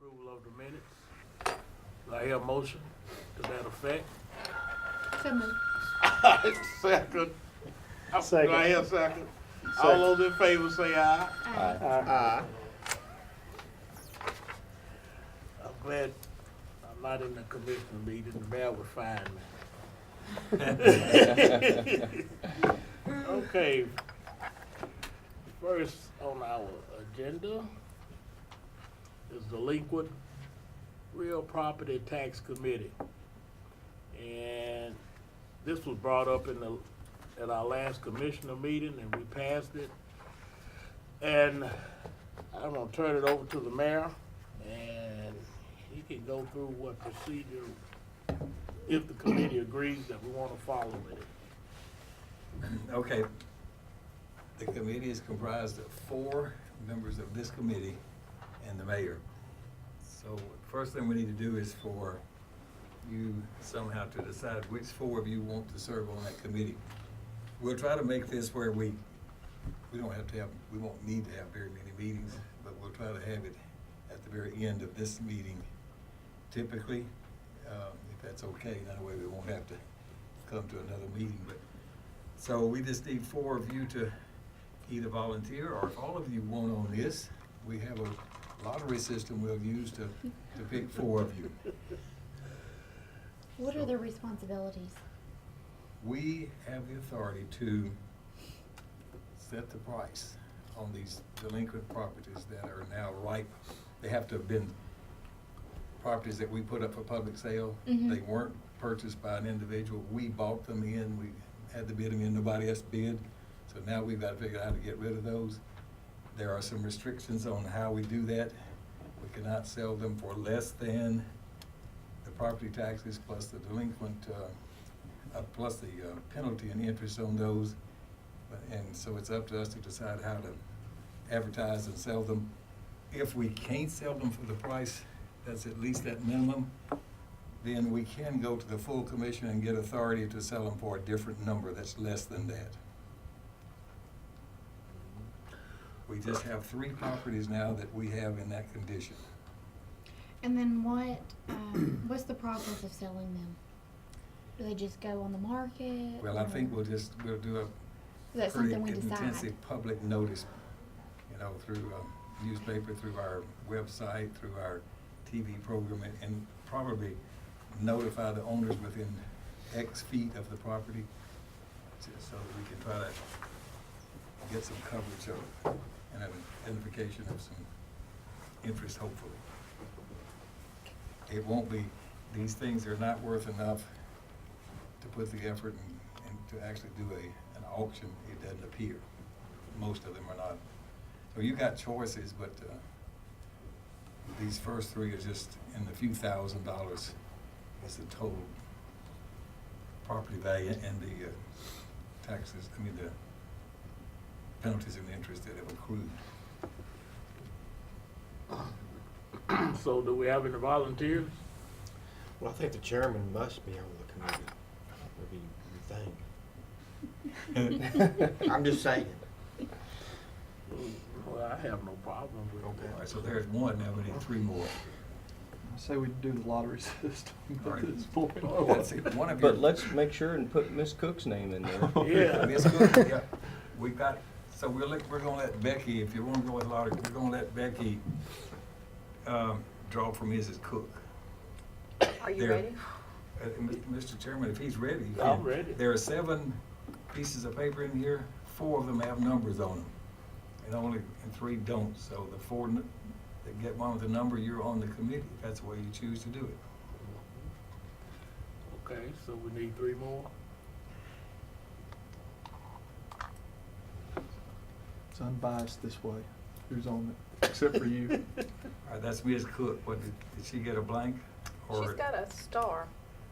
approval of the minutes. Do I hear a motion to that effect? So moved. Second. Second. Do I hear a second? All those in favor say aye. Aye. I'm glad I'm not in the commissioner meeting, the mayor would find me. Okay, first on our agenda is delinquent real property tax committee. And this was brought up at our last commissioner meeting and we passed it. And I'm gonna turn it over to the mayor and he can go through what procedure, if the committee agrees that we wanna follow with it. Okay. The committee is comprised of 4 members of this committee and the mayor. So first thing we need to do is for you somehow to decide which 4 of you want to serve on that committee. We'll try to make this where we won't need to have very many meetings, but we'll try to have it at the very end of this meeting typically, if that's okay. That way we won't have to come to another meeting. But so we just need 4 of you to either volunteer, or if all of you want on this, we have a lottery system we'll use to pick 4 of you. What are the responsibilities? We have the authority to set the price on these delinquent properties that are now ripe. They have to have been properties that we put up for public sale. Mhm. They weren't purchased by an individual. We bought them in, we had to bid them in, nobody else bid. So now we've got to figure out how to get rid of those. There are some restrictions on how we do that. We cannot sell them for less than the property taxes plus the delinquent, plus the penalty and interest on those. And so it's up to us to decide how to advertise and sell them. If we can't sell them for the price that's at least that minimum, then we can go to the full commission and get authority to sell them for a different number that's less than that. We just have 3 properties now that we have in that condition. And then what's the process of selling them? Do they just go on the market? Well, I or- think we'll do Is that a pretty something we decide? intensive public notice, through newspaper, through our website, through our TV program, and probably notify the owners within X feet of the property, so that we can try to get some coverage of and an identification of some interest, hopefully. It won't be, these things are not worth enough to put the effort and to actually do an auction. It doesn't appear. Most of them are not. So you got choices, but these first 3 are just in the few $1,000s is the total property value and the taxes, the penalties and interest that have accrued. So do we have any volunteers? Well, I think the chairman must be on the committee. What do you think? I'm just saying. Well, I have no problem with All right, that. so there's 1, now we need 3 more. I say we do the lottery system All right. at this point. That's it. One of you. But let's make sure and put Miss Cook's name in there. Yeah. Miss Cook, yeah, we got, so we're gonna let Becky, if you wanna go with lottery, we're gonna let Becky, draw from Mrs. Cook. Are you There. ready? Mr. Chairman, if he's ready. I'm ready. There are 7 pieces of paper in here, 4 of them have numbers on them, and 3 don't. So the 4 that get one with a number, you're on the committee, if that's the way you choose to do it. Okay, so we need 3 more? It's unbiased this way. Who's on it? Except for you. All right, that's Ms. Cook. What, did she get a blank? Or? She's got a star.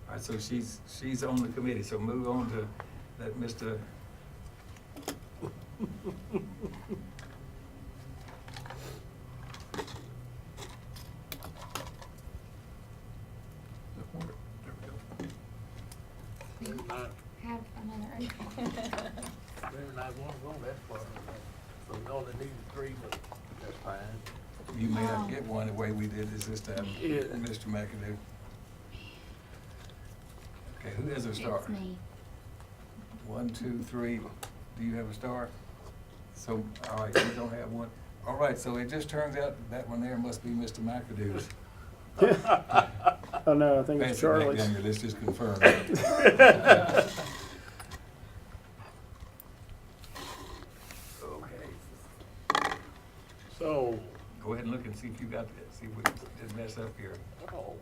All right, so she's on the committee, so move on to that Mr. Not, Have another. maybe not one go that far. So we only need 3, but that's fine. you may not get one the way we did this time, Yeah. Mr. McAdoo. Okay, who has a star? It's me. 1, 2, 3. Do you have a star? So, all right, you don't have one. All right, so it just turns out that one there must be Mr. McAdoo's. Oh, no, I think Pass it's it back Charlie's. down here, let's just confirm that. Okay, So, go ahead and look and see if you got that, see if we didn't mess up here. oh,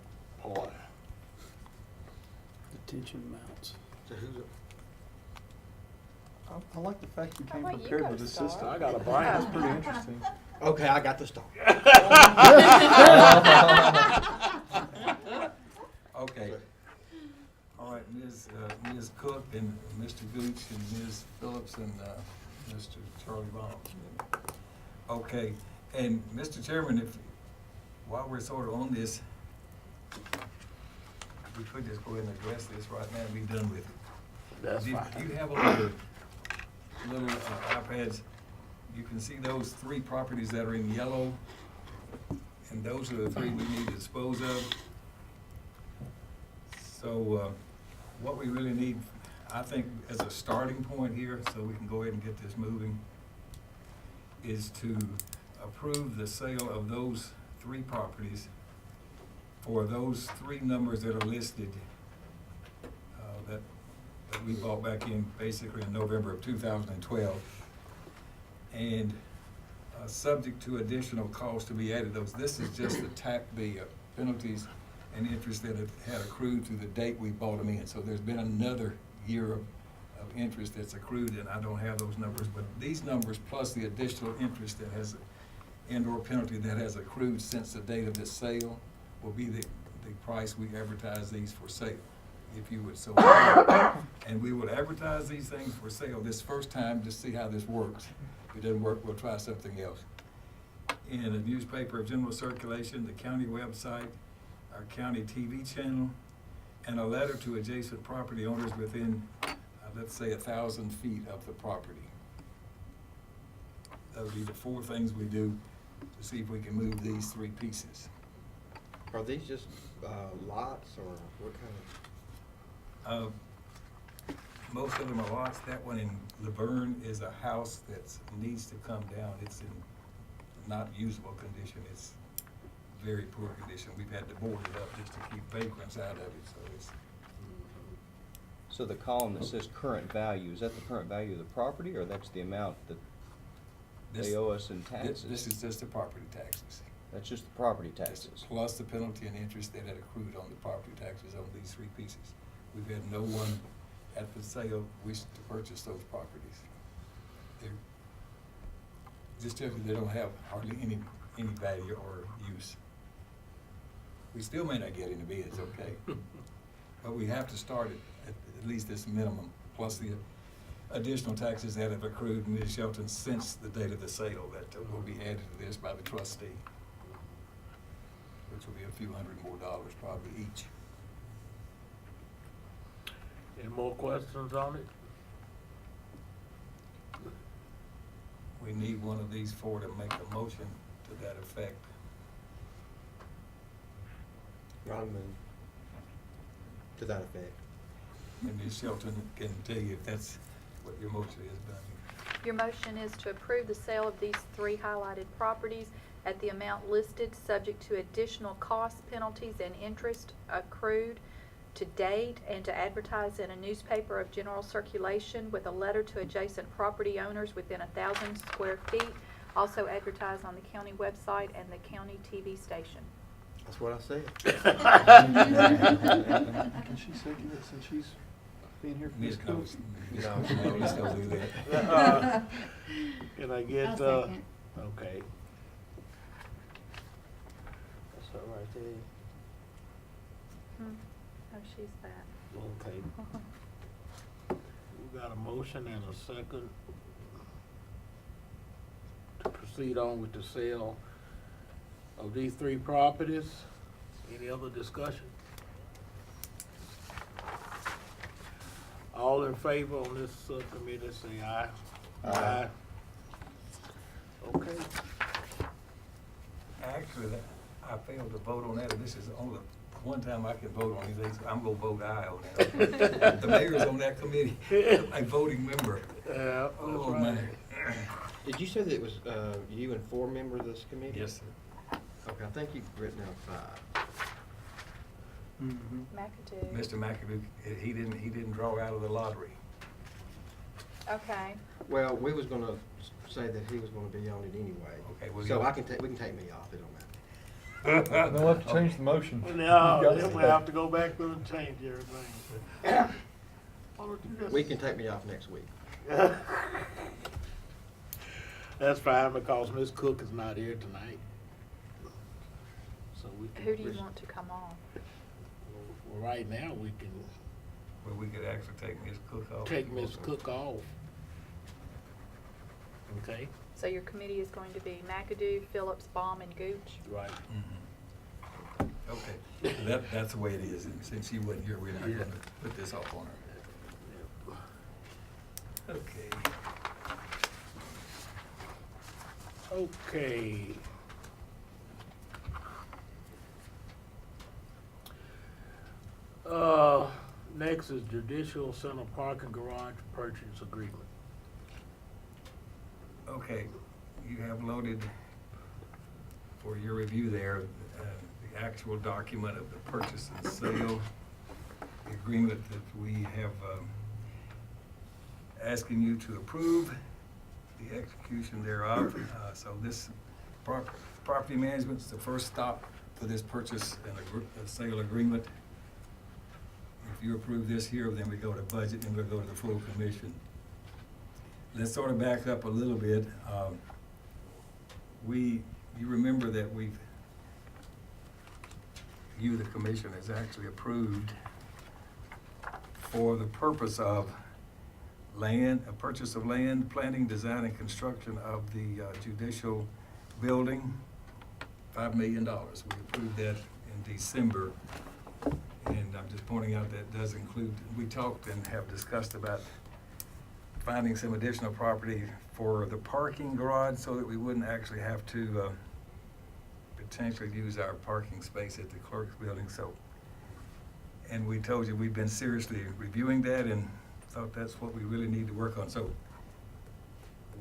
boy. Detention amounts. So who's it? I like the fact you Oh, came wait, you prepared got with a a star. system. I got a That's blank. pretty interesting. Okay, I got the star. Okay. All right, Ms. Cook and Mr. Gooch and Ms. Phillips and, Mr. Charlie Bond. Okay, and Mr. Chairman, while we're sort of on this, we could just go ahead and address this right now and be done with it. That's Do fine. you have a little iPads? You can see those 3 properties that are in yellow, and those are the 3 we need to dispose of. So, what we really need, I think, as a starting point here, so we can go ahead and get this moving, is to approve the sale of those 3 properties for those 3 numbers that are listed, that we bought back in basically in November of 2012. And subject to additional costs to be added, this is just the penalties and interest that had accrued to the date we bought them in. So there's been another year of interest that's accrued, and I don't have those numbers, but these numbers plus the additional interest that has, and/or penalty that has accrued since the date of this sale will be the price we advertise these for sale, if you would so. And we would advertise these things for sale this first time to see how this works. If it doesn't work, we'll try something else. In a newspaper of general circulation, the county website, our county TV channel, and a letter to adjacent property owners within, let's say, 1,000 feet of the property. That would be the 4 things we do to see if we can move these 3 pieces. Are these just lots or what kind of? Most of them are lots. That one in Laverne is a house that needs to come down. It's in not usable condition. It's very poor condition. We've had to board it up just to keep vagrants out of it, so it's. So the column that says current value, is that the current value of the property, or that's the amount that This- they owe us in taxes? This is just the property taxes. That's just the property That's taxes. plus the penalty and interest that had accrued on the property taxes on these 3 pieces. We've had no one at the sale wish to purchase those properties. They're, just tell you, they don't have hardly any value or use. We still may not get any bids, okay? But we have to start at least this minimum, plus the additional taxes that have accrued in Ms. Shelton since the date of the sale that will be added to this by the trustee, which will be a few $100 more probably each. Any more questions on it? We need one of these 4 to make a motion to that effect. Rodman, to that effect. And Ms. Shelton can tell you if that's what your motion is, Bonnie. Your motion is to approve the sale of these 3 highlighted properties at the amount listed, subject to additional costs, penalties, and interest accrued to date, and to advertise in a newspaper of general circulation with a letter to adjacent property owners within 1,000 square feet. Also advertise on the county website and the county TV station. That's what I said. Can she second it since she's being here for Ms. this Coates. No. Let's go do that. Can I get, I'll second. okay. That's all right there. Oh, she's that. Okay. We got a motion and a second to proceed on with the sale of these 3 properties. Any other discussion? All in favor on this subcommittee, say aye. Aye. Okay. actually, I failed to vote on that, and this is only one time I can vote on these things. I'm gonna vote aye on that. The mayor's on that committee, a voting member. Yeah, that's Oh, right. man. Did you say that it was, you and 4 members of this committee? Yes, sir. Okay, I think you've written down 5. Mhm. McAdoo. Mr. McAdoo, he didn't draw out of the lottery. Okay, Well, we was gonna say that he was gonna be on it anyway. Okay, well, So you- we can take me off, it don't matter. Then we'll have to change the motion. No, You got then it. we have to go back through and change everything. Why don't you just- We can take me off next week. That's fine, because Ms. Cook is not here tonight. So we can. who do you want to come on? Well, right now, we can Well, we could actually take Ms. Cook off. take Ms. Cook off. Okay, So your committee is going to be McAdoo, Phillips, Baum, and Gooch? right. Mhm. Okay, so that's the way it is, and since she wasn't here, we're not gonna put this off on her. Okay. Okay. Next is Judicial Center Parking Garage Purchase Agreement. Okay, you have loaded for your review there, the actual document of the purchase and sale, the agreement that we have, asking you to approve, the execution thereof. So this property management is the first stop for this purchase and sale agreement. If you approve this here, then we go to budget and we'll go to the full commission. Let's sort of back up a little bit. You remember that you, the commission, has actually approved for the purpose of land, a purchase of land, planning, design, and construction of the judicial building, $5 million. We approved that in December. And I'm just pointing out that does include, we talked and have discussed about finding some additional property for the parking garage so that we wouldn't actually have to potentially use our parking space at the clerk's building. So, and we told you we've been seriously reviewing that and thought that's what we really need to work on. So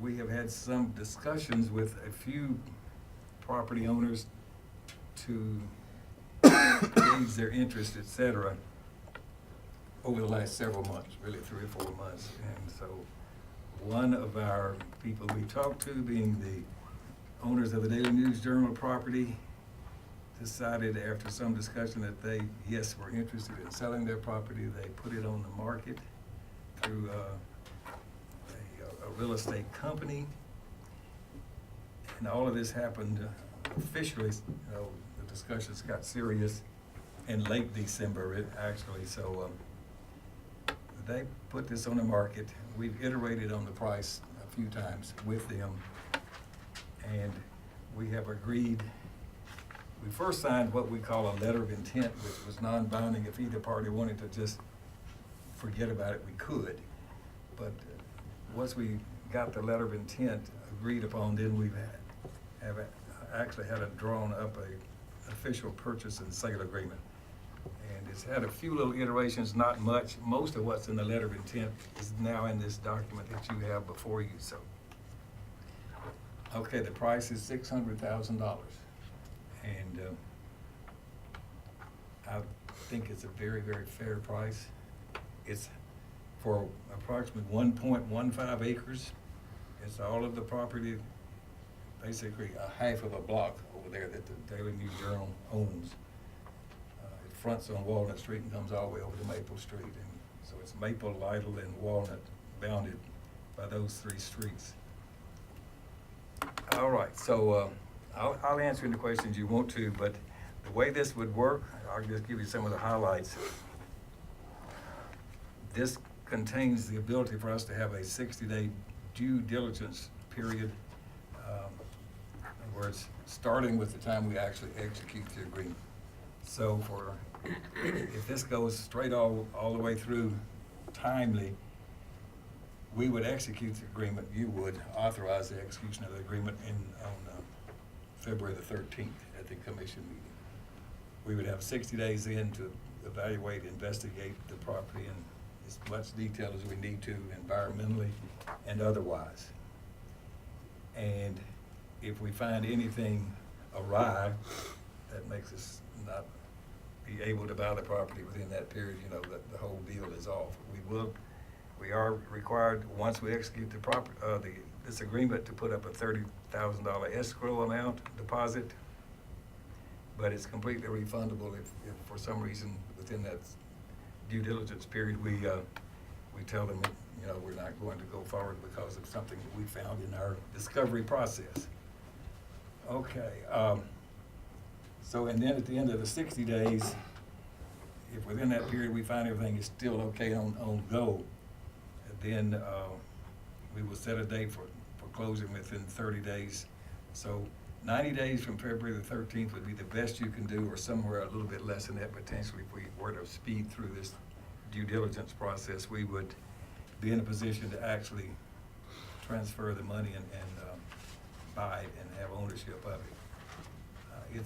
we have had some discussions with a few property owners to gauge their interest, et cetera, over the last several months, really 3 or 4 months. And so one of our people we talked to, being the owners of the Daily News Journal property, decided after some discussion that they, yes, were interested in selling their property. They put it on the market through a real estate company. And all of this happened officially, the discussions got serious in late December, actually. So they put this on the market. We've iterated on the price a few times with them, and we have agreed. We first signed what we call a letter of intent, which was non-binding. If either party wanted to just forget about it, we could. But once we got the letter of intent agreed upon, then we've actually had drawn up a official purchase and sale agreement. And it's had a few little iterations, not much. Most of what's in the letter of intent is now in this document that you have before you. So, okay, the price is $600,000. And I think it's a very, very fair price. It's for approximately 1.15 acres. It's all of the property, basically a half of a block over there that the Daily News Journal owns. It fronts on Walnut Street and comes all the way over to Maple Street. And so it's Maple, Lytle, and Walnut, bounded by those 3 streets. All right, so I'll answer any questions you want to, but the way this would work, I'll just give you some of the highlights. This contains the ability for us to have a 60-day due diligence period. In other words, starting with the time we actually execute the agreement. So if this goes straight all the way through timely, we would execute the agreement. You would authorize the execution of the agreement on February the 13th at the commission meeting. We would have 60 days in to evaluate, investigate the property in as much detail as we need to, environmentally and otherwise. And if we find anything awry, that makes us not be able to buy the property within that period, you know, that the whole deal is off. We are required, once we execute this agreement, to put up a $30,000 escrow amount deposit, but it's completely refundable if for some reason within that due diligence period, we tell them, you know, we're not going to go forward because of something that we found in our discovery process. Okay, so, and then at the end of the 60 days, if within that period we find everything is still okay on go, then we will set a date for closing within 30 days. So 90 days from February the 13th would be the best you can do, or somewhere a little bit less than that potentially. If we were to speed through this due diligence process, we would be in a position to actually transfer the money and buy it and have ownership of it.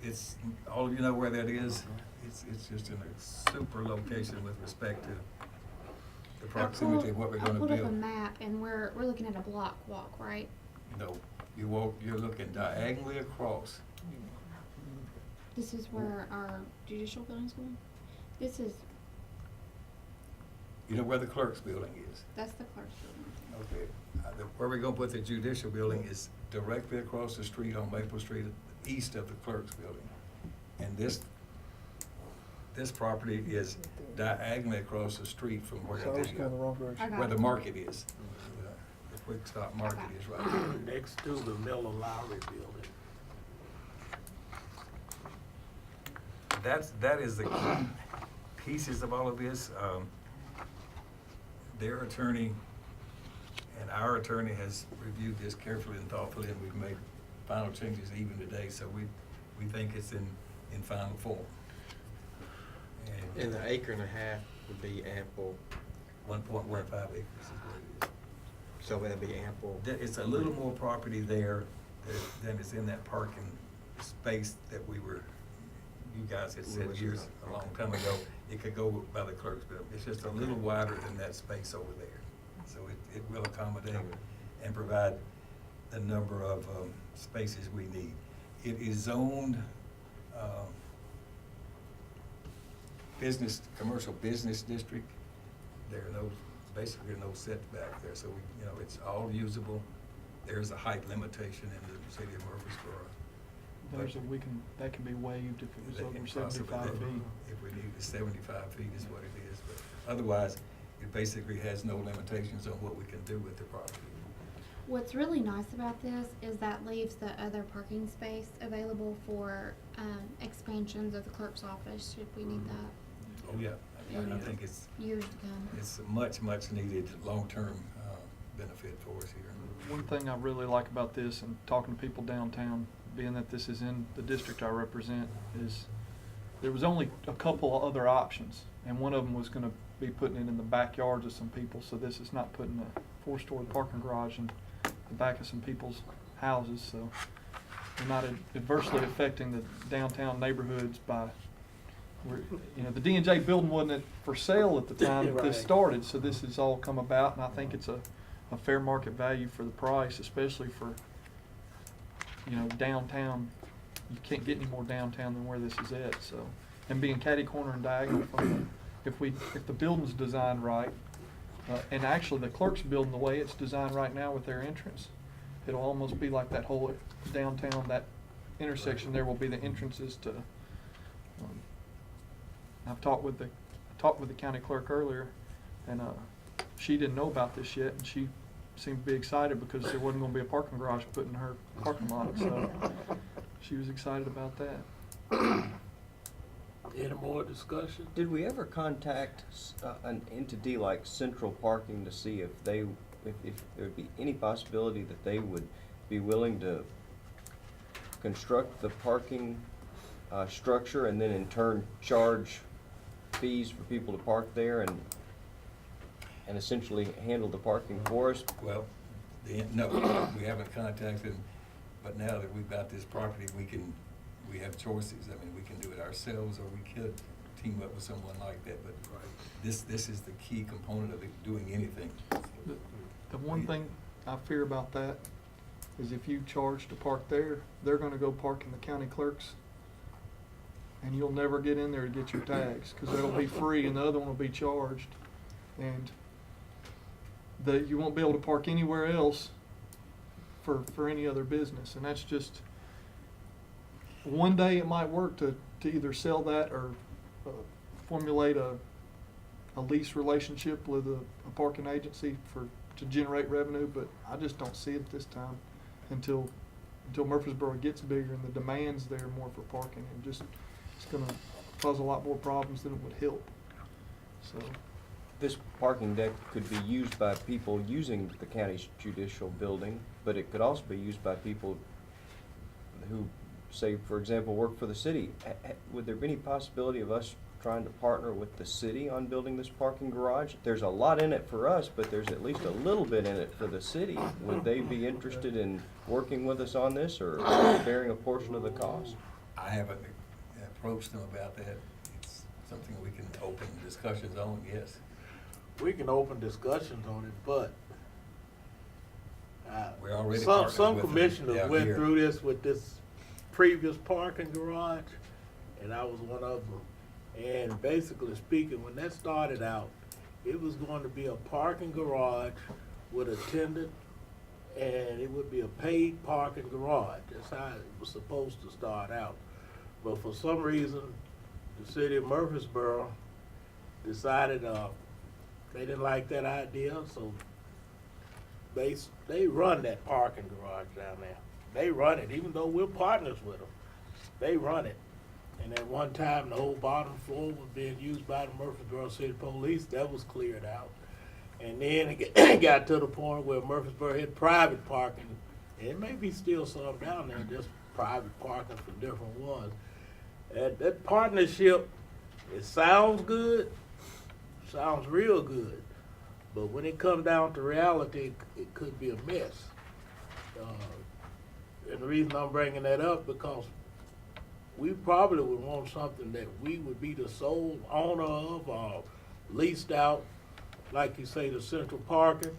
It's all of you know where that is. It's just in a super location with respect to the proximity of what we're I gonna pulled up a build. map and we're looking at a block walk, right? You know, you're looking diagonally across. This is where our judicial building's going? This is, You know where the clerk's building is? that's the clerk's building. Okay. Where we're gonna put the judicial building is directly across the street on Maple Street, east of the clerk's building. And this property is diagonally across the street from where So I was going the wrong direction. I got where the it. market is. The Quick Stop Market Okay. is right there. Next to the Miller Lowry building. That is the key pieces of all of this. Their attorney and our attorney has reviewed this carefully and thoughtfully, and we've made final changes even today, so we think it's in final form. And the acre and a half would be ample, 1.15 acres is what it so that'd be ample. is. It's a little more property there than is in that parking space that you guys had said years, a long time ago. It could go by the clerk's building. It's just a little wider than that space over there. So it will accommodate and provide the number of spaces we need. It is zoned commercial business district. There are basically no setback there, so it's all usable. There's a height limitation in the city of Murfreesboro. That can be waived if it was That over can possibly- 75 feet. If we need the 75 feet is what it is, but otherwise, it basically has no limitations on what we can do with the property. What's really nice about this is that leaves the other parking space available for, expansions of the clerk's office, should we need that, Oh, yeah, I think it's years to come. a much needed long-term benefit for us here. One thing I really like about this, and talking to people downtown, being that this is in the district I represent, is there was only a couple of other options, and one of them was gonna be putting it in the backyards of some people, so this is not putting a four-story parking garage in the back of some people's houses, so we're not adversely affecting the downtown neighborhoods by, the D&J building wasn't for sale at the time that this Right. started, so this has all come about, and I think it's a fair market value for the price, especially for, downtown. You can't get any more downtown than where this is at, so. And being catty corner and diagonal from if the building's designed right, and actually the clerk's building, the way it's designed right now with their entrance, it'll almost be like that whole downtown, that intersection there will be the entrances to, I've talked with the county clerk earlier, and, she didn't know about this yet, and she seemed to be excited because there wasn't gonna be a parking garage put in her parking lot, so she was excited about that. Any more discussion? Did we ever contact an entity like Central Parking to see if there would be any possibility that they would be willing to construct the parking structure and then in turn charge fees for people to park there and essentially handle the parking for us? Well, no, we haven't contacted them. But now that we've got this property, we have choices. I mean, we can do it ourselves, or we could team up with someone like that, but this is the key component of it, doing anything. The one thing I fear about that is if you charge to park there, they're gonna go park in the county clerk's, and you'll never get in there to get your tags, cause it'll be free and the other one will be charged. And you won't be able to park anywhere else for any other business, and that's just, one day it might work to either sell that or formulate a lease relationship with a parking agency to generate revenue, but I just don't see it this time until Murfreesboro gets bigger and the demand's there more for parking, and just, it's gonna cause a lot more problems than it would help, so. This parking deck could be used by people using the county's judicial building, but it could also be used by people who, say, for example, work for the city. Would there be any possibility of us trying to partner with the city on building this parking garage? There's a lot in it for us, but there's at least a little bit in it for the city. Would they be interested in working with us on this, or bearing a portion of the cost? I haven't approached them about that. It's something we can open discussions on, yes. We can open discussions on it, but We're already some partnered with them commissioners down went here. through this with this previous parking garage, and I was one of them. And basically speaking, when that started out, it was going to be a parking garage with a tenant, and it would be a paid parking garage. That's how it was supposed to start out. But for some reason, the city of Murfreesboro decided they didn't like that idea, so they run that parking garage down there. They run it, even though we're partners with them. They run it. And at one time, the whole bottom floor was being used by the Murfreesboro City Police. That was cleared out. And then it got to the point where Murfreesboro had private parking. And it may be still some down there, just private parking for different ones. That partnership, it sounds good, sounds real good. But when it comes down to reality, it could be a mess. And the reason I'm bringing that up, because we probably would want something that we would be the sole owner of, or leased out, like you say, the central parking,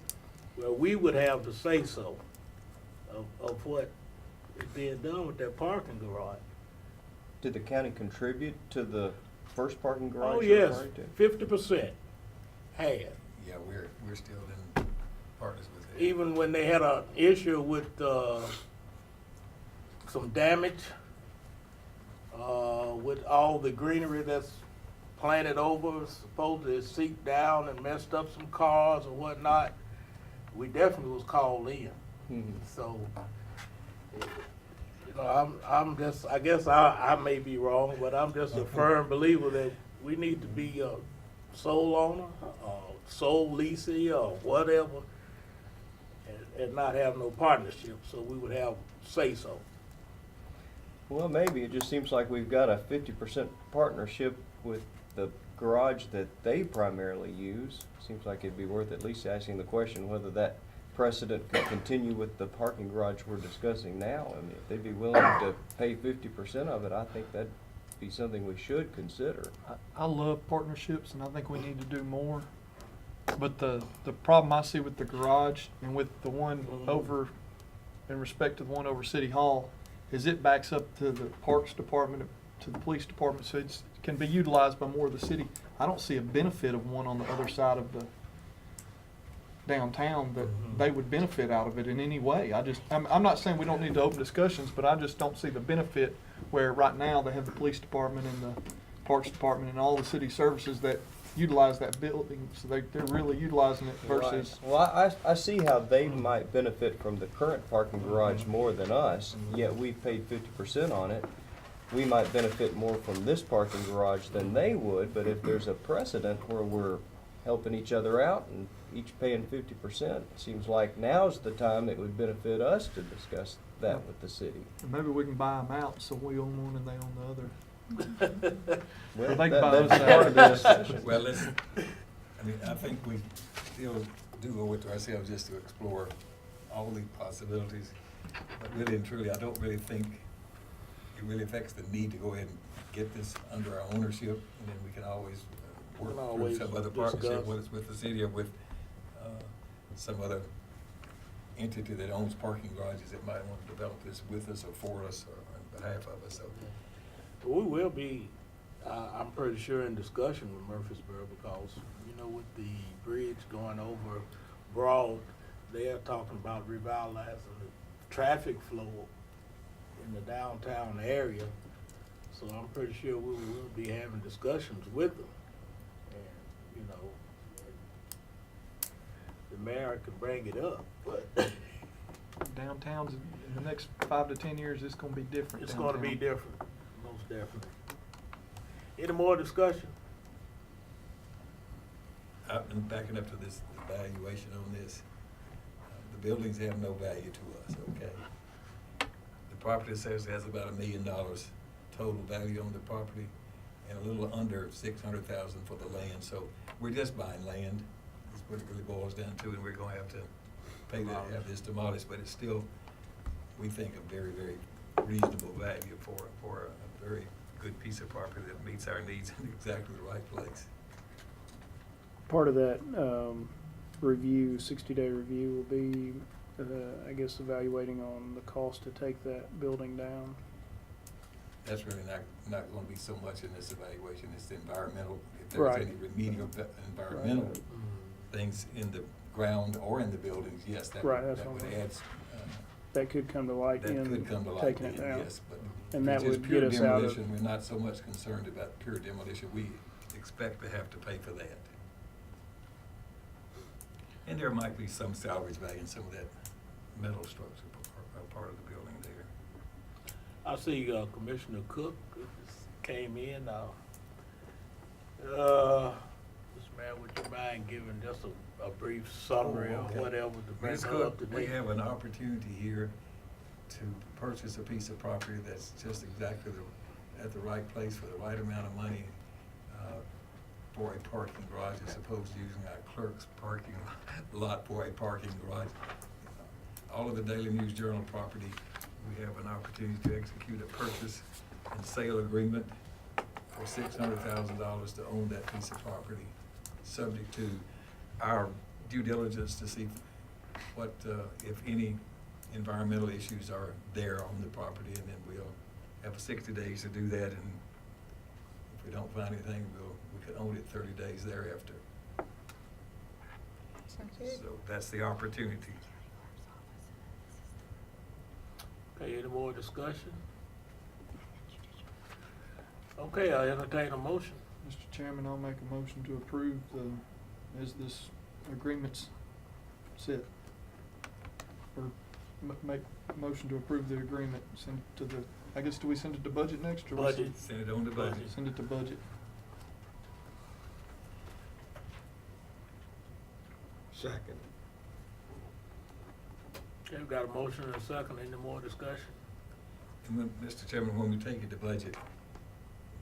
where we would have the say-so of what is being done with that parking garage. Did the county contribute to the first parking garage Oh, you're yes, referring to? 50% had. Yeah, we're still in partners with that. Even when they had an issue with some damage, with all the greenery that's planted over, supposedly seeped down and messed up some cars or whatnot, we definitely was called in. Mhm. So, you know, I'm just, I guess I may be wrong, but I'm just a firm believer that we need to be a sole owner, sole leasee, or whatever, and not have no partnership, so we would have say-so. Well, maybe. It just seems like we've got a 50% partnership with the garage that they primarily use. Seems like it'd be worth at least asking the question whether that precedent could continue with the parking garage we're discussing now. I mean, if they'd be willing to pay 50% of it, I think that'd be something we should consider. I love partnerships, and I think we need to do more. But the problem I see with the garage and with the one over, in respect to the one over City Hall, is it backs up to the Parks Department, to the Police Department, so it can be utilized by more of the city. I don't see a benefit of one on the other side of the downtown that they would benefit out of it in any way. I'm not saying we don't need to open discussions, but I just don't see the benefit where right now they have the Police Department and the Parks Department and all the city services that utilize that building, so they're really utilizing it versus. Right. Well, I see how they might benefit from the current parking garage more than us, yet we paid 50% on it. We might benefit more from this parking garage than they would, but if there's a precedent where we're helping each other out and each paying 50%, it seems like now's the time it would benefit us to discuss that with the city. Maybe we can buy them out, so we own one and they own the other. Well, They can buy that's us part of the out. discussion. Well, I think we still do owe it to ourselves just to explore all the possibilities. But really and truly, I don't really think it really affects the need to go ahead and get this under our ownership, and then we can always work Can through always some other partnership, discuss. whether it's with the city or with some other entity that owns parking garages that might want to develop this with us or for us or on behalf of us, so. But we will be, I'm pretty sure, in discussion with Murfreesboro because, you know, with the bridge going over Broad, they are talking about revitalizing the traffic flow in the downtown area. So I'm pretty sure we will be having discussions with them. And, you know, the mayor can bring it up, but Downtowns, in the next 5 to 10 years, it's gonna be different. it's gonna be downtown. different, most definitely. Any more discussion? I'm backing up to this evaluation on this. The buildings have no value to us, okay? The property assessor has about $1 million total value on the property and a little under 600,000 for the land, so we're just buying land. That's what it really boils down to, and we're gonna have to pay to have this demolished, but it's still, we think, a very, very reasonable value for a very good piece of property that meets our needs in exactly the right place. Part of that review, 60-day review, will be, I guess, evaluating on the cost to take that building down. That's really not gonna be so much in this evaluation, it's the environmental, if there's Right. any remedial environmental Right. things in the ground or in the buildings, yes, that Right, would, that's that what would I'm- add, That could come to light that in could come to light taking then, it down. yes, but. And if that it's just would pure get us out of- demolition, we're not so much concerned about pure demolition, we expect to have to pay for that. And there might be some salvage value in some of that metal structure part of the building there. I see Commissioner Cook came in. Mr. Mayor, would you mind giving just a brief summary Oh, of okay. whatever to bring Ms. her Cook, up to we date? have an opportunity here to purchase a piece of property that's just exactly at the right place for the right amount of money for a parking garage as opposed to using our clerk's parking lot for a parking garage. All of the Daily News Journal property, we have an opportunity to execute a purchase and sale agreement for $600,000 to own that piece of property, subject to our due diligence to see what, if any, environmental issues are there on the property, and then we'll have 60 days to do that, and if we don't find anything, we could own it 30 days thereafter. Sounds good. So that's the opportunity. Okay, any more discussion? Okay, I entertain a motion. Mr. Chairman, I'll make a motion to approve as this agreement's set. Or make a motion to approve the agreement, send it to the, I guess, do we send it to budget next, or? we Budget. Send it on to budget. Send it to budget. Second. Okay, we got a motion and a second. Any more discussion? And when, Mr. Chairman, when we take it to budget,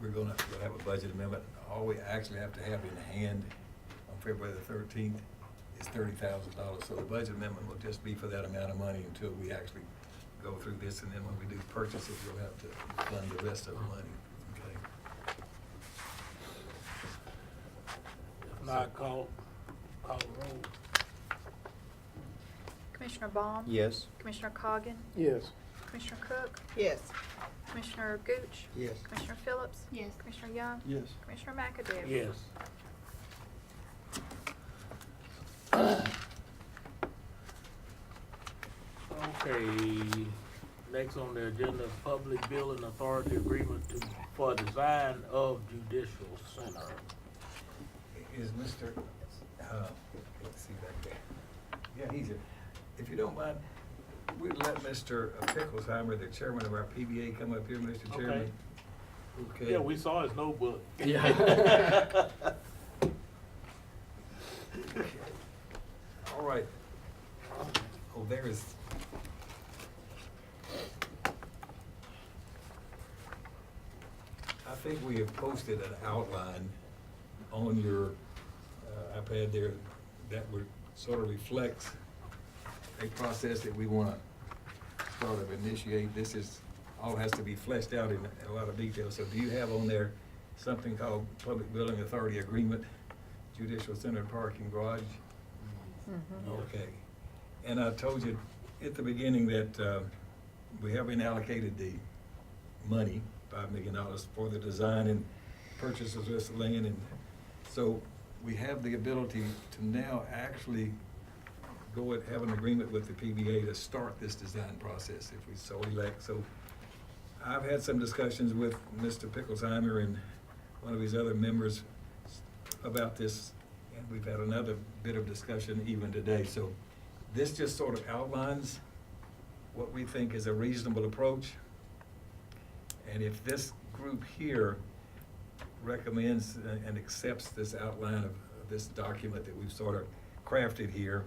we'll have a budget amendment. All we actually have to have in hand on February the 13th is $30,000. So the budget amendment will just be for that amount of money until we actually go through this, and then when we do purchase it, we'll have to fund the rest of the money, okay? If not, call the roll. Commissioner Baum? Yes. Commissioner Coggan? Yes. Commissioner Cook? Yes. Commissioner Gooch? Yes. Commissioner Phillips? Yes. Commissioner Young? Yes. Commissioner McAdoo? Yes. Okay, next on the agenda, Public Building Authority Agreement for design of judicial center. Is Mr., let's see back there. Yeah, he's here. If you don't mind, we'd let Mr. Picklesheimer, the chairman of our PBA, come up here, Mr. Chairman. Okay. Yeah, we saw his notebook. All right. Oh, there is. I think we have posted an outline on your iPad there that would sort of reflects a process that we want to sort of initiate, this is, all has to be fleshed out in a lot of detail. So do you have on there something called Public Building Authority Agreement, Judicial Center Parking Garage? Okay. And I told you at the beginning that we have been allocated the money, $5 million for the design and purchase of this land. And so we have the ability to now actually go and have an agreement with the PBA to start this design process if we so elect. So I've had some discussions with Mr. Picklesheimer and one of his other members about this, and we've had another bit of discussion even today. So this just sort of outlines what we think is a reasonable approach. And if this group here recommends and accepts this outline of this document that we've sort of crafted here,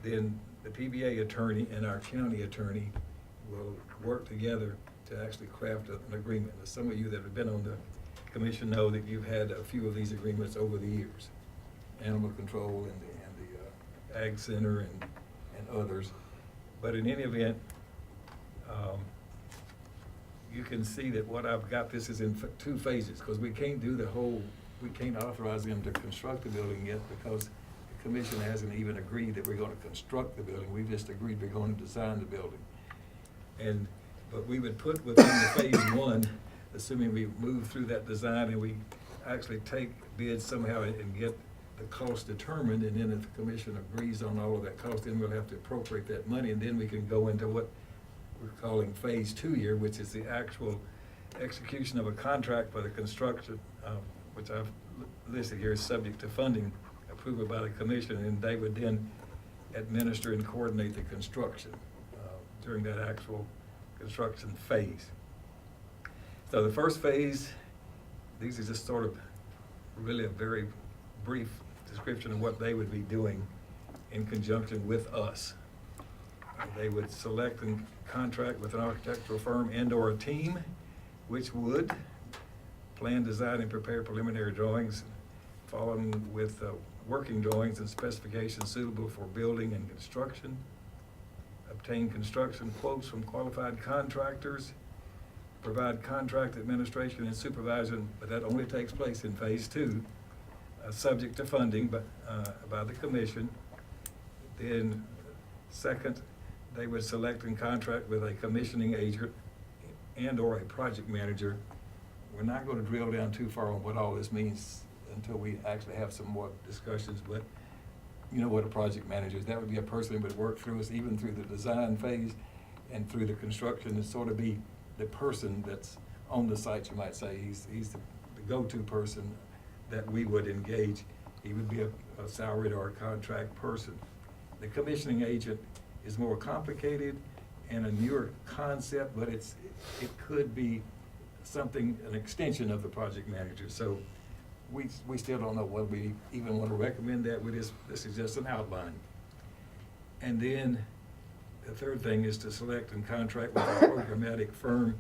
then the PBA attorney and our county attorney will work together to actually craft an agreement. Now, some of you that have been on the commission know that you've had a few of these agreements over the years. Animal Control and the Ag Center and others. But in any event, you can see that what I've got, this is in two phases, because we can't do the whole, we can't authorize them to construct the building yet because the commission hasn't even agreed that we're gonna construct the building. We've just agreed we're gonna design the building. But we would put within the phase one, assuming we move through that design and we actually take bids somehow and get the cost determined, and then if the commission agrees on all of that cost, then we'll have to appropriate that money, and then we can go into what we're calling phase two here, which is the actual execution of a contract for the construction, which I've listed here is subject to funding approval by the commission, and they would then administer and coordinate the construction during that actual construction phase. So the first phase, these are just sort of really a very brief description of what they would be doing in conjunction with us. They would select and contract with an architectural firm and/or a team, which would plan, design, and prepare preliminary drawings, following with working drawings and specifications suitable for building and construction, obtain construction quotes from qualified contractors, provide contract administration and supervision, but that only takes place in phase two, subject to funding by the commission. Then second, they would select and contract with a commissioning agent and/or a project manager. We're not going to drill down too far on what all this means until we actually have some more discussions, but you know what a project manager is. That would be a person who would work through us even through the design phase and through the construction, and sort of be the person that's on the site, you might say. He's the go-to person that we would engage. He would be a salaried or a contract person. The commissioning agent is more complicated and a newer concept, but it could be something, an extension of the project manager. So we still don't know whether we even want to recommend that. This is just an outline. And then the third thing is to select and contract with a programmatic firm.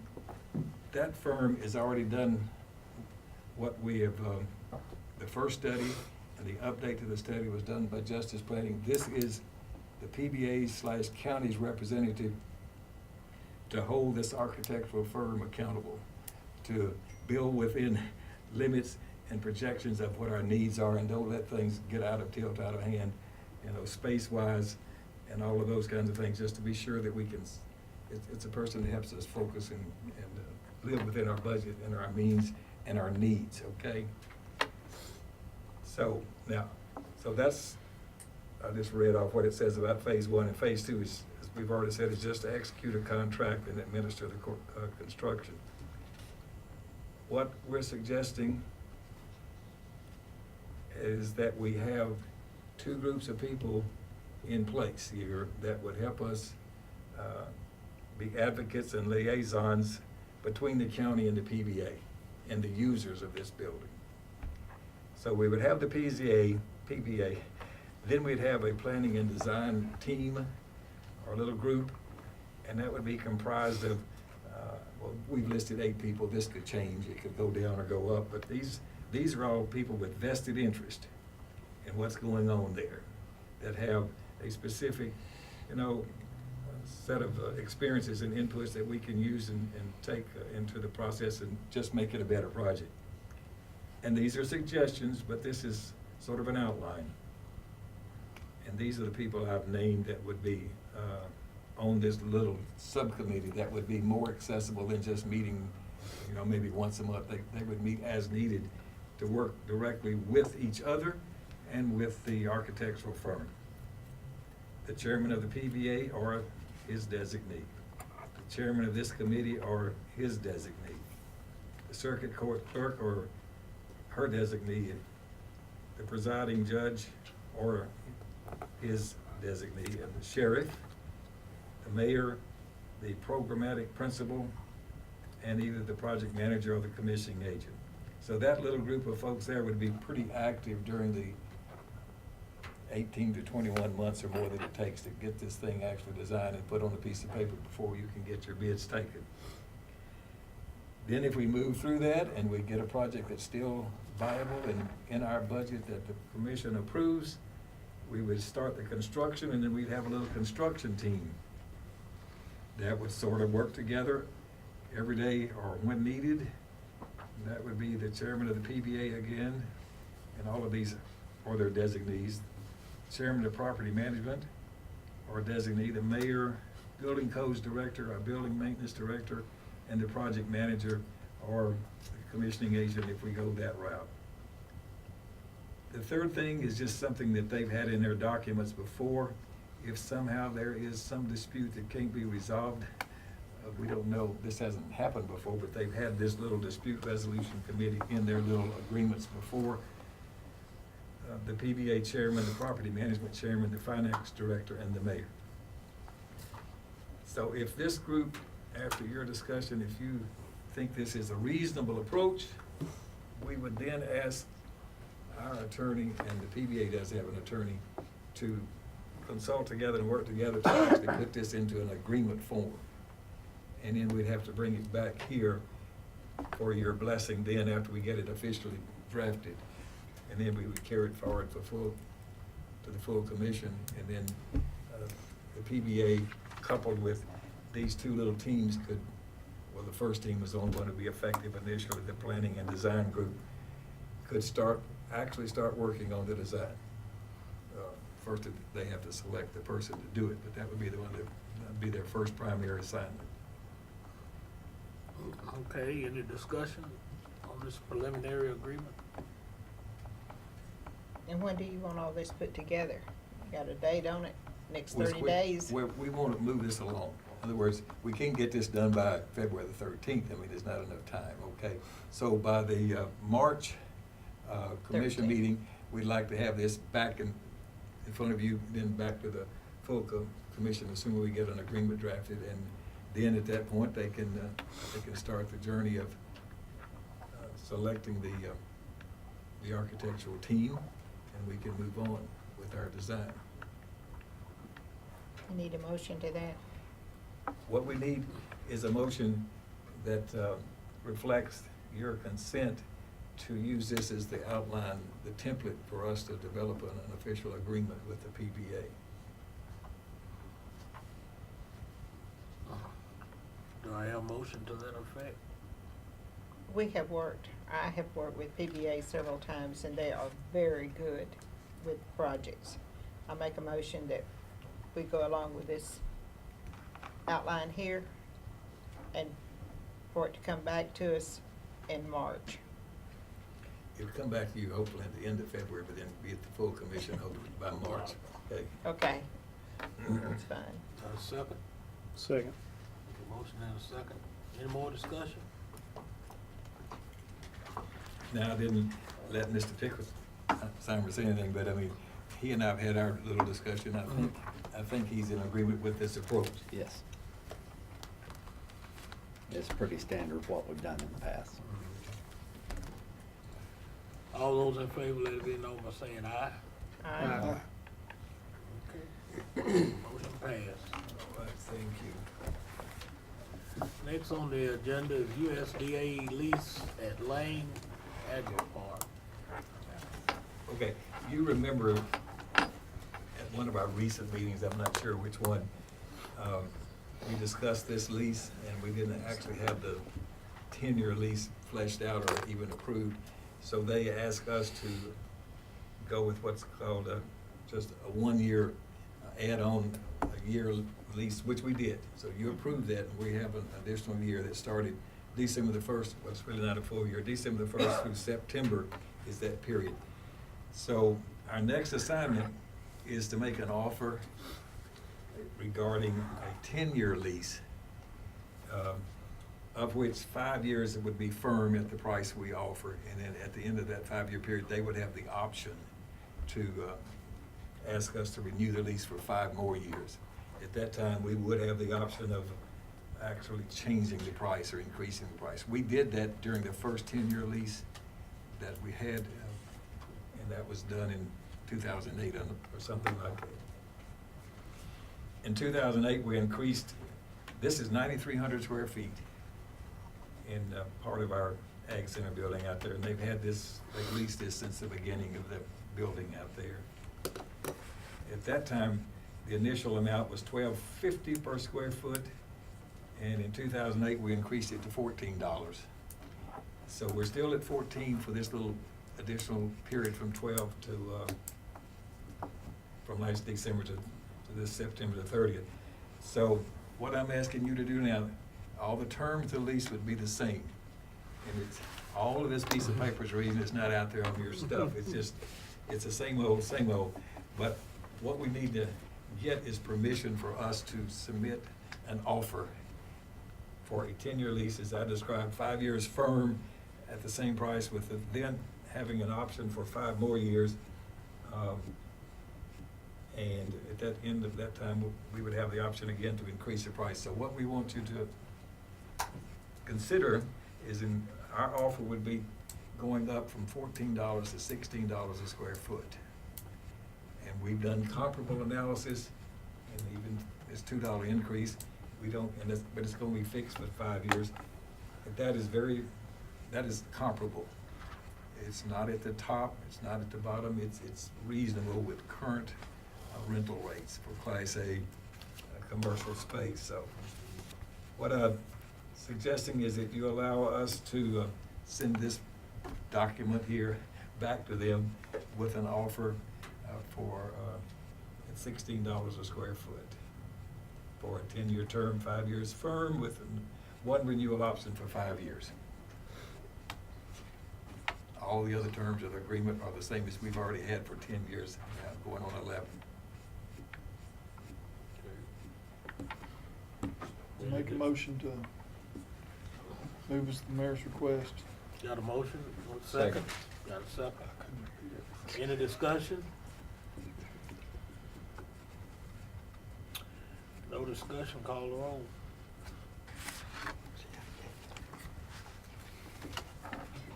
That firm has already done what we have, the first study, and the update to the study was done by Justice Planning. This is the PBA/county's representative to hold this architectural firm accountable, to build within limits and projections of what our needs are, and don't let things get out of tilt, out of hand, you know, space-wise, and all of those kinds of things, just to be sure that we can, it's a person that helps us focus and live within our budget and our means and our needs, okay? So now, so that's, I just read off what it says about phase one, and phase two is, as we've already said, is just to execute a contract and administer the construction. What we're suggesting is that we have two groups of people in place here that would help us be advocates and liaisons between the county and the PBA and the users of this building. So we would have the PBA, then we'd have a planning and design team or little group, and that would be comprised of, well, we've listed 8 people. This could change. It could go down or go up, but these are all people with vested interest in what's going on there, that have a specific, you know, set of experiences and inputs that we can use and take into the process and just make it a better project. And these are suggestions, but this is sort of an outline. And these are the people I've named that would be on this little subcommittee that would be more accessible than just meeting, you know, maybe once a month. They would meet as needed to work directly with each other and with the architectural firm. The chairman of the PBA or his designee. The chairman of this committee or his designee. The circuit court clerk or her designee. The presiding judge or his designee. And the sheriff, the mayor, the programmatic principal, and either the project manager or the commissioning agent. So that little group of folks there would be pretty active during the 18 to 21 months or more that it takes to get this thing actually designed and put on a piece of paper before you can get your bids taken. Then if we move through that and we get a project that's still viable and in our budget that the commission approves, we would start the construction, and then we'd have a little construction team that would sort of work together every day or when needed. And that would be the chairman of the PBA again, and all of these, or their designees, chairman of property management, or designee, the mayor, building codes director, our building maintenance director, and the project manager, or the commissioning agent if we go that route. The third thing is just something that they've had in their documents before. If somehow there is some dispute that can't be resolved, we don't know, this hasn't happened before, but they've had this little dispute resolution committee in their little agreements before. The PBA chairman, the property management chairman, the finance director, and the mayor. So if this group, after your discussion, if you think this is a reasonable approach, we would then ask our attorney, and the PBA does have an attorney, to consult together and work together to actually put this into an agreement form. And then we'd have to bring it back here for your blessing then after we get it officially drafted. And then we would carry it forward to the full commission. And then the PBA coupled with these two little teams could, well, the first team was only going to be effective initially, the planning and design group could actually start working on the design. First, they have to select the person to do it, but that would be the one that would be their first primary assignment. Okay, any discussion on this preliminary agreement? And when do you want all this put together? You got a date on it? Next Well, 30 days? We want to move this along. In other words, we can't get this done by February the 13th. I mean, there's not enough time, okay? So by the March commission 13th. meeting, we'd like to have this back in front of you, then back to the full commission, assuming we get an agreement drafted. And then at that point, they can start the journey of selecting the architectural team, and we can move on with our design. You need a motion to that? What we need is a motion that reflects your consent to use this as the outline, the template for us to develop an official agreement with the PBA. Do I have a motion to that effect? I have worked with PBA several times, and they are very good with projects. I make a motion that we go along with this outline here, and for it to come back to us in March. It'll come back to you hopefully at the end of February, but then be at the full commission hopefully by March. Okay. Okay, that's fine. A second? Second. A motion and a second. Any more discussion? Now, I didn't let Mr. Pickles say anything, but I mean, he and I have had our little discussion. I think he's in agreement with this approach. Yes. It's pretty standard what we've done in the past. All those in favor, let it be known by saying aye. Aye. Okay. Motion passed. All right, thank you. Next on the agenda is USDA lease at Lane Agri Park. Okay, you remember at one of our recent meetings, I'm not sure which one, we discussed this lease, and we didn't actually have the 10-year lease fleshed out or even approved. So they asked us to go with what's called just a 1-year add-on, a year lease, which we did. So you approved that, and we have an additional year that started December the 1st, well, it's really not a full year, December the 1st through September is that period. So our next assignment is to make an offer regarding a 10-year lease, of which 5 years it would be firm at the price we offer, and then at the end of that 5-year period, they would have the option to ask us to renew the lease for 5 more years. At that time, we would have the option of actually changing the price or increasing the price. We did that during the first 10-year lease that we had, and that was done in 2008 or something like that. In 2008, we increased, this is 9,300 square feet in part of our Ag Center building out there, and they've had this, they've leased this since the beginning of the building out there. At that time, the initial amount was $12.50 per square foot, and in 2008, we increased it to $14. So we're still at 14 for this little additional period from 12 to, from last December to this September the 30th. So what I'm asking you to do now, all the terms of the lease would be the same. And it's, all of this piece of paper is reading, it's not out there on your stuff. It's just, it's the same old, same old. But what we need to get is permission for us to submit an offer for a 10-year lease, as I described, 5 years firm at the same price, with then having an option for 5 more years. And at that end of that time, we would have the option again to increase the price. So what we want you to consider is, in our offer would be going up from $14 to $16 a square foot. And we've done comparable analysis, and even this $2 increase, we don't, and it's, but it's gonna be fixed for 5 years. But that is comparable. It's not at the top, it's not at the bottom, it's reasonable with current rental rates for Class A commercial space. So what I'm suggesting is that you allow us to send this document here back to them with an offer for at $16 a square foot for a 10-year term, 5 years firm, with one renewal option for 5 years. All the other terms of the agreement are the same as we've already had for 10 years, going on 11. Make a motion to move us to the mayor's request. Got a motion? Want a second? Got a second? Any discussion? No discussion, call the roll.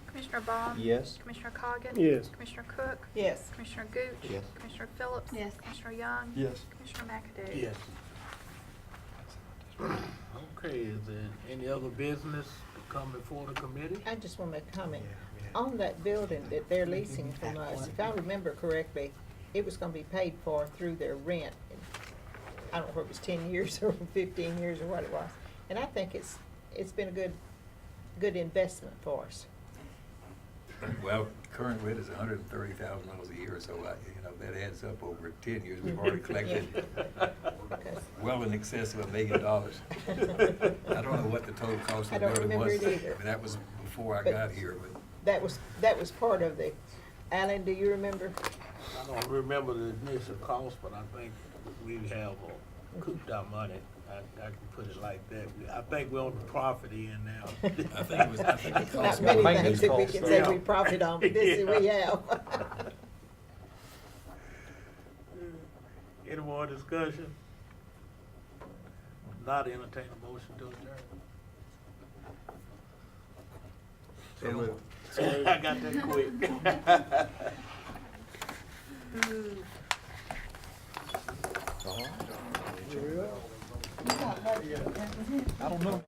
Commissioner Bond? Yes. Commissioner Coggan? Yes. Commissioner Cook? Yes. Commissioner Gooch? Yes. Commissioner Phillips? Yes. Commissioner Young? Yes. Commissioner McAdoo? Yes. Okay, is there any other business to come before the committee? I just want to make a comment. On that building that they're leasing from us, if I remember correctly, it was going to be paid for through their rent. I don't know if it was 10 years or 15 years or what it was. And I think it's been a good investment for us. Well, current rent is $130,000 a year, so that adds up over 10 years. We've already collected well in excess of $1 million. I don't know what the total cost I of the don't building was. remember it either. But that was before I But got here. But That was part of the, Alan, do you remember? I don't remember the initial cost, but I think we have cooped our money. I can put it like that. I think we're on the profit end now. I think it cost Not many more. things that we can say we profit on, but this is we have. Any more discussion? Not entertain a motion to adjourn. So I got that quick. I don't know.